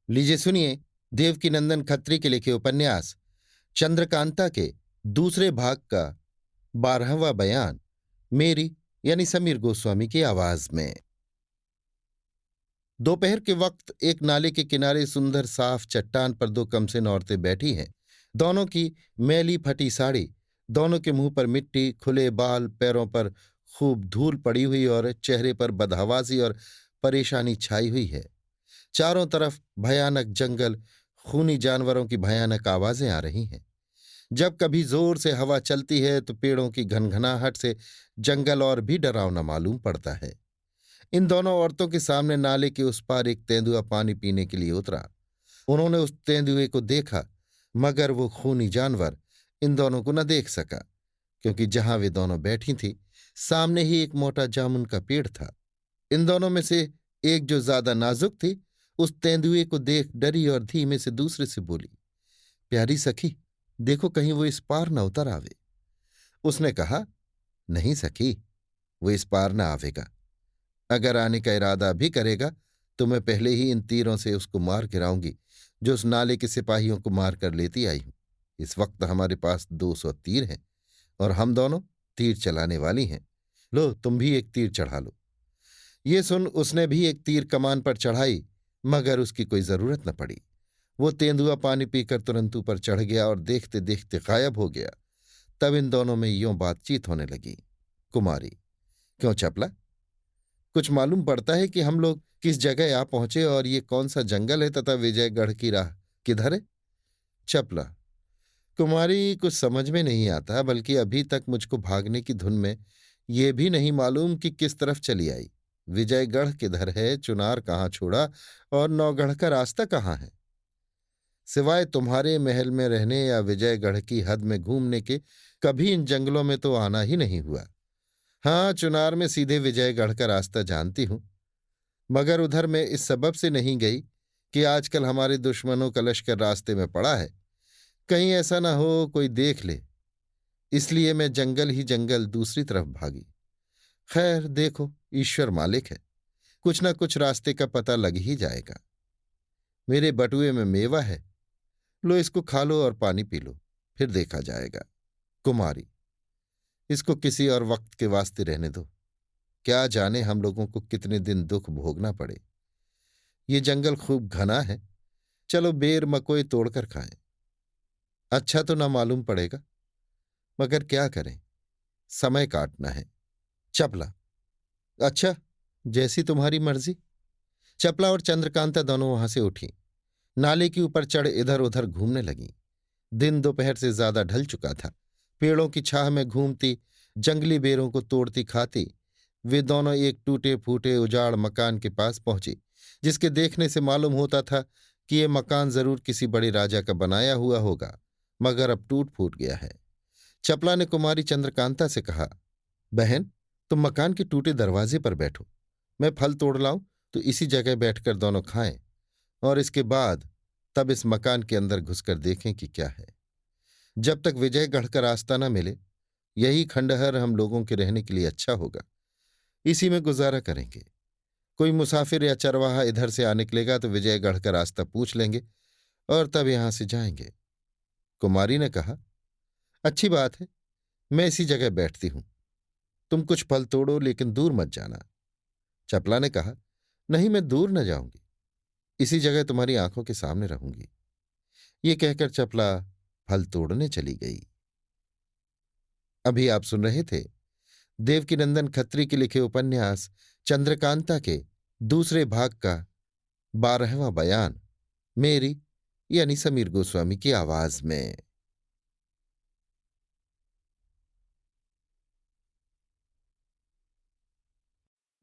लीजिए सुनिए देवकीनंदन खत्री के लिखे उपन्यास चंद्रकांता के दूसरे भाग का 12वां बयान मेरी यानी समीर गोस्वामी की आवाज में। दोपहर के वक्त एक नाले के किनारे सुंदर साफ चट्टान पर दो कमसिन औरतें बैठी हैं। दोनों की मैली फटी साड़ी, दोनों के मुंह पर मिट्टी, खुले बाल, पैरों पर खूब धूल पड़ी हुई और चेहरे पर बदहवासी और परेशानी छाई हुई है। चारों तरफ भयानक जंगल, खूनी जानवरों की भयानक आवाजें आ रही हैं। जब कभी जोर से हवा चलती है तो पेड़ों की घनघनाहट से जंगल और भी डरावना मालूम पड़ता है। इन दोनों औरतों के सामने नाले के उस पार एक तेंदुआ पानी पीने के लिए उतरा। उन्होंने उस तेंदुए को देखा, मगर वो खूनी जानवर इन दोनों को न देख सका, क्योंकि जहां वे दोनों बैठी थीं सामने ही एक मोटा जामुन का पेड़ था। इन दोनों में से एक, जो ज्यादा नाजुक थी, उस तेंदुए को देख डरी और धीमे से दूसरे से बोली, प्यारी सखी, देखो कहीं वो इस पार न उतर आवे। उसने कहा, नहीं सखी, वो इस पार न आवेगा। अगर आने का इरादा भी करेगा तो मैं पहले ही इन तीरों से उसको मार गिराऊंगी, जो उस नाले के सिपाहियों को मार कर लेती आई हूं। इस वक्त हमारे पास 200 तीर हैं और हम दोनों तीर चलाने वाली हैं। लो, तुम भी एक तीर चढ़ा लो। ये सुन उसने भी एक तीर कमान पर चढ़ाई, मगर उसकी कोई जरूरत न पड़ी। वो तेंदुआ पानी पीकर तुरंत ऊपर चढ़ गया और देखते देखते गायब हो गया। तब इन दोनों में यूं बातचीत होने लगी। कुमारी, क्यों चपला, कुछ मालूम पड़ता है कि हम लोग किस जगह आ पहुंचे और ये कौन सा जंगल है तथा विजयगढ़ की राह किधर है? चपला, कुमारी, कुछ समझ में नहीं आता, बल्कि अभी तक मुझको भागने की धुन में ये भी नहीं मालूम कि किस तरफ चली आई। विजयगढ़ किधर है, चुनार कहाँ छोड़ा और नौगढ़ का रास्ता कहाँ है? सिवाय तुम्हारे महल में रहने या विजयगढ़ की हद में घूमने के कभी इन जंगलों में तो आना ही नहीं हुआ। हाँ, चुनार में सीधे विजयगढ़ का रास्ता जानती हूं, मगर उधर मैं इस सबब से नहीं गई कि आजकल हमारे दुश्मनों का लश्कर रास्ते में पड़ा है, कहीं ऐसा ना हो कोई देख ले। इसलिए मैं जंगल ही जंगल दूसरी तरफ भागी। खैर देखो, ईश्वर मालिक है, कुछ ना कुछ रास्ते का पता लग ही जाएगा। मेरे बटुए में मेवा है, लो इसको खा लो और पानी पी लो, फिर देखा जाएगा। कुमारी, इसको किसी और वक्त के वास्ते रहने दो। क्या जाने हम लोगों को कितने दिन दुख भोगना पड़े। ये जंगल खूब घना है, चलो बेर मकोई तोड़कर खाएं। अच्छा तो ना मालूम पड़ेगा, मगर क्या करें, समय काटना है। चपला, अच्छा, जैसी तुम्हारी मर्जी। चपला और चंद्रकांता दोनों वहां से उठी, नाले के ऊपर चढ़ इधर उधर घूमने लगीं। दिन दोपहर से ज्यादा ढल चुका था। पेड़ों की छाह में घूमती, जंगली बेरों को तोड़ती खाती, वे दोनों एक टूटे फूटे उजाड़ मकान के पास पहुंची, जिसके देखने से मालूम होता था कि ये मकान जरूर किसी बड़े राजा का बनाया हुआ होगा, मगर अब टूट फूट गया है। चपला ने कुमारी चंद्रकांता से कहा, बहन, तुम मकान के टूटे दरवाजे पर बैठो, मैं फल तोड़ लाऊं तो इसी जगह बैठकर दोनों खाएं, और इसके बाद तब इस मकान के अंदर घुसकर देखें कि क्या है। जब तक विजयगढ़ का रास्ता न मिले, यही खंडहर हम लोगों के रहने के लिए अच्छा होगा। इसी में गुजारा करेंगे। कोई मुसाफिर या चरवाहा इधर से आ निकलेगा तो विजयगढ़ का रास्ता पूछ लेंगे और तब यहां से जाएंगे। कुमारी ने कहा, अच्छी बात है, मैं इसी जगह बैठती हूं। तुम कुछ फल तोड़ो, लेकिन दूर मत जाना। चपला ने कहा, नहीं, मैं दूर न जाऊंगी, इसी जगह तुम्हारी आंखों के सामने रहूंगी। ये कहकर चपला फल तोड़ने चली गई। अभी आप सुन रहे थे देवकीनंदन खत्री के लिखे उपन्यास चंद्रकांता के दूसरे भाग का 12वां बयान मेरी यानी समीर गोस्वामी की आवाज में।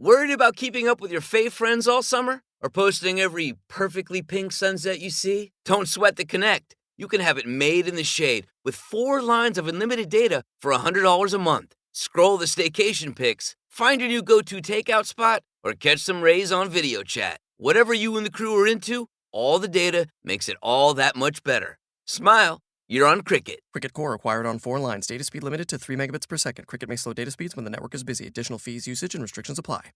Worried about keeping up with your fave friends all summer? Or posting every perfectly pink sunset you see? Don't sweat the Connect. You can have it made in the shade with 4 lines of unlimited data for $100 a month. Scroll the staycation pics, find your new go-to takeout spot, or catch some rays on video chat. Whatever you and the crew are into, all the data makes it all that much better. Smile, you're on Cricket. Cricket Core acquired on 4 lines. Data speed limited to 3 megabits per second. Cricket may slow data speeds when the network is busy. Additional fees, usage, and restrictions apply.